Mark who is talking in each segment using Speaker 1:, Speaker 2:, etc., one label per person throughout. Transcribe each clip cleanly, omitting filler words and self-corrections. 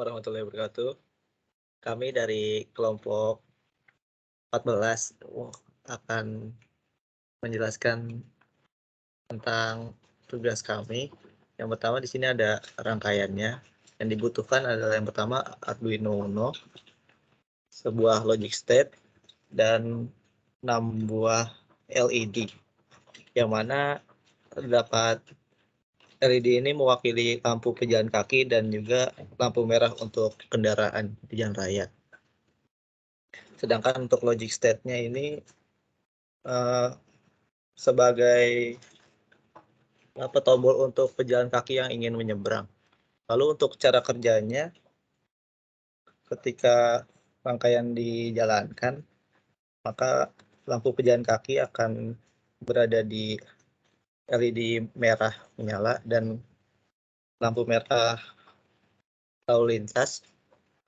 Speaker 1: warahmatullahi wabarakatuh. Kami dari kelompok 14 akan menjelaskan tentang tugas kami. Yang pertama di sini ada rangkaiannya. Yang dibutuhkan adalah yang pertama Arduino Uno, sebuah logic state, dan 6 buah LED. Yang mana terdapat LED ini mewakili lampu pejalan kaki dan juga lampu merah untuk kendaraan di jalan raya. Sedangkan untuk logic state-nya ini sebagai tombol untuk pejalan kaki yang ingin menyeberang. Lalu untuk cara kerjanya, ketika rangkaian dijalankan, maka lampu pejalan kaki akan berada di LED merah menyala dan lampu merah lalu lintas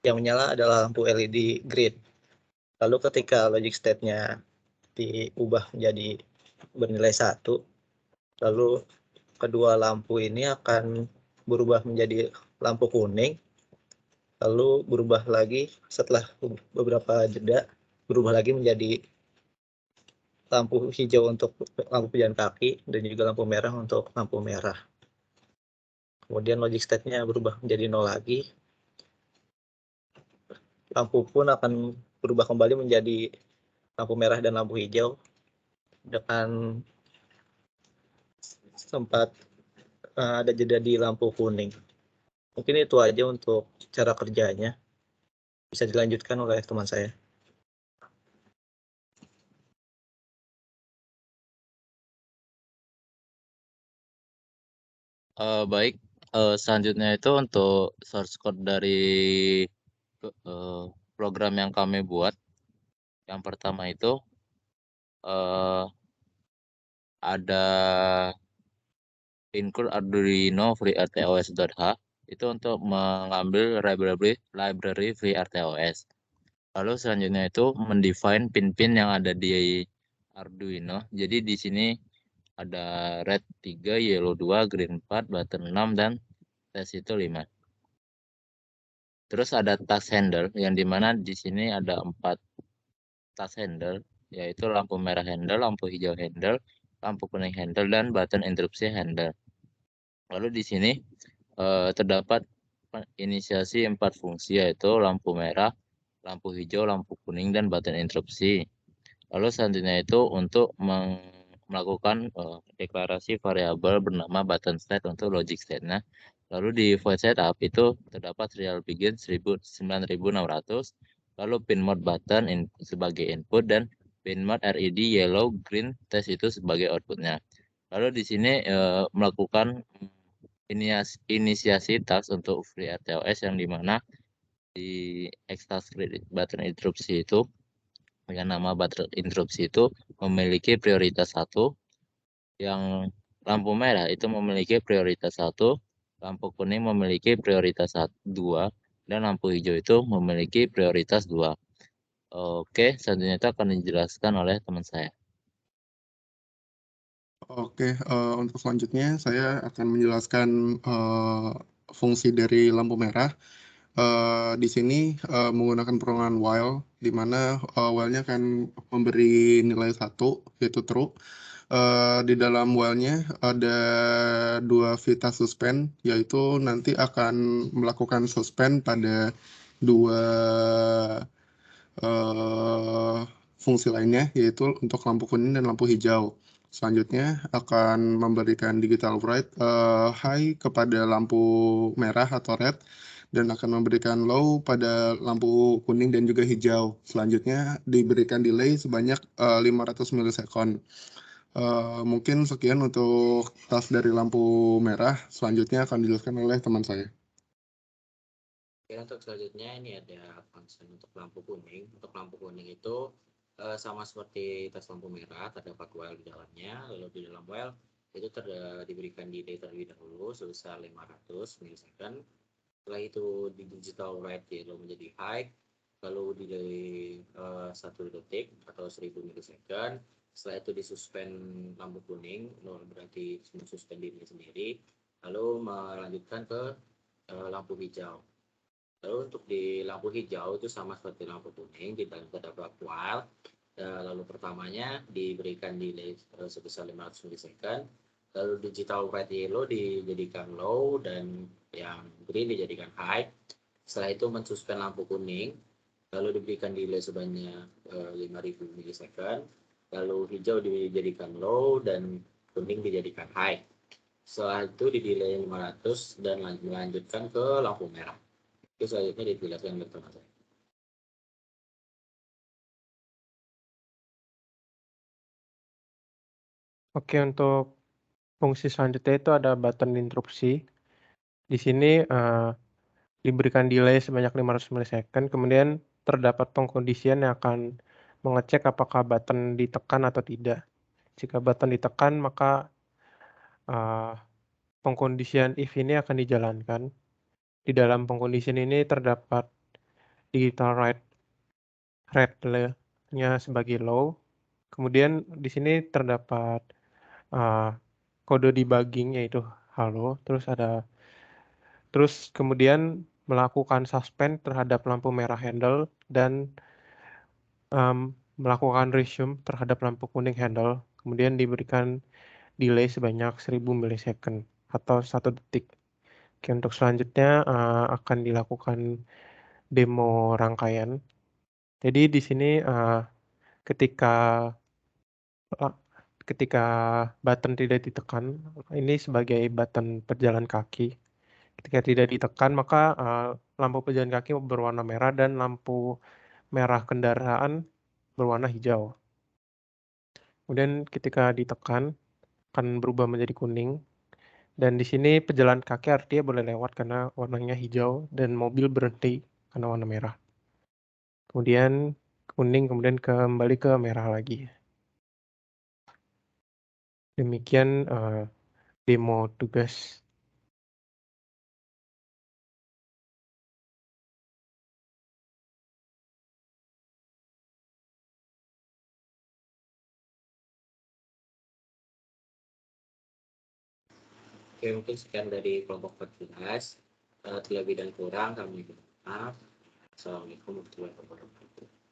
Speaker 1: yang menyala adalah lampu LED green. Lalu ketika logic state-nya diubah menjadi bernilai 1, lalu kedua lampu ini akan berubah menjadi lampu kuning, lalu berubah lagi setelah beberapa jeda, berubah lagi menjadi lampu hijau untuk lampu pejalan kaki dan juga lampu merah untuk lampu merah. Kemudian logic state-nya berubah menjadi 0 lagi. Lampu pun akan berubah kembali menjadi lampu merah dan lampu hijau dengan sempat ada jeda di lampu kuning. Mungkin itu aja untuk cara kerjanya. Bisa dilanjutkan oleh teman saya.
Speaker 2: Baik, selanjutnya itu untuk source code dari program yang kami buat. Yang pertama itu ada include Arduino FreeRTOS.h itu untuk mengambil library FreeRTOS. Lalu selanjutnya itu mendefine pin-pin yang ada di Arduino. Jadi di sini ada red 3, yellow 2, green 4, button 6, dan test itu 5. Terus ada task handle yang dimana di sini ada 4 task handle, yaitu lampu merah handle, lampu hijau handle, lampu kuning handle, dan button interupsi handle. Lalu di sini terdapat inisiasi 4 fungsi, yaitu lampu merah, lampu hijau, lampu kuning, dan button interupsi. Lalu selanjutnya itu untuk melakukan deklarasi variabel bernama button state untuk logic state-nya. Lalu di void setup itu terdapat serial begin 9600, lalu pin mode button sebagai input dan pin mode LED yellow green test itu sebagai outputnya. Lalu di sini melakukan inisiasi task untuk FreeRTOS yang dimana di X-task button interupsi itu dengan nama button interupsi itu memiliki prioritas 1, yang lampu merah itu memiliki prioritas 1, lampu kuning memiliki prioritas 2, dan lampu hijau itu memiliki prioritas 2. Oke, selanjutnya itu akan dijelaskan oleh teman saya.
Speaker 3: Oke, untuk selanjutnya saya akan menjelaskan fungsi dari lampu merah. Di sini menggunakan peruntukan while, di mana while-nya akan memberi nilai 1, yaitu true. Di dalam while-nya ada 2 vita suspend, yaitu nanti akan melakukan suspend pada 2 fungsi lainnya, yaitu untuk lampu kuning dan lampu hijau. Selanjutnya akan memberikan digital write high kepada lampu merah atau red, dan akan memberikan low pada lampu kuning dan juga hijau. Selanjutnya diberikan delay sebanyak 500 milisekund. Mungkin sekian untuk task dari lampu merah. Selanjutnya akan dijelaskan oleh teman saya.
Speaker 4: Oke, untuk selanjutnya ini ada function untuk lampu kuning. Untuk lampu kuning itu sama seperti tes lampu merah, terdapat while di dalamnya. Lalu di dalam while itu diberikan delay terlebih dahulu sebesar 500 milisecond. Setelah itu di digital write yellow menjadi high, lalu delay 1 detik atau 1000 milisecond. Setelah itu disuspend lampu kuning, berarti suspend diri sendiri, lalu melanjutkan ke lampu hijau. Lalu untuk di lampu hijau itu sama seperti lampu kuning, di dalam terdapat while. Lalu pertamanya diberikan delay sebesar 500 milisecond. Lalu digital red yellow dijadikan low dan yang green dijadikan high. Setelah itu mensuspend lampu kuning, lalu diberikan delay sebanyak 5000 milisecond. Lalu hijau dijadikan low dan kuning dijadikan high. Setelah itu di delay 500 dan melanjutkan ke lampu merah. Itu selanjutnya dijelaskan ke teman-teman.
Speaker 5: Oke, untuk fungsi selanjutnya itu ada button interupsi. Di sini diberikan delay sebanyak 500 milisecond, kemudian terdapat pengkondisian yang akan mengecek apakah button ditekan atau tidak. Jika button ditekan, maka pengkondisian if ini akan dijalankan. Di dalam pengkondisian ini terdapat digital rate-nya sebagai low. Kemudian di sini terdapat kode debugging yaitu halo, terus kemudian melakukan suspend terhadap lampu merah handle dan melakukan resume terhadap lampu kuning handle. Kemudian diberikan delay sebanyak 1000 milisecond atau 1 detik. Oke, untuk selanjutnya akan dilakukan demo rangkaian. Jadi di sini ketika button tidak ditekan, ini sebagai button pejalan kaki. Ketika tidak ditekan, maka lampu pejalan kaki berwarna merah dan lampu merah kendaraan berwarna hijau. Kemudian ketika ditekan, akan berubah menjadi kuning. Dan di sini pejalan kaki artinya boleh lewat karena warnanya hijau dan mobil berhenti karena warna merah. Kemudian kuning, kemudian kembali ke merah lagi. Demikian demo tugas.
Speaker 4: Oke, mungkin sekian dari kelompok 14. Terlebih dan kurang kami mohon maaf. Assalamualaikum warahmatullahi wabarakatuh.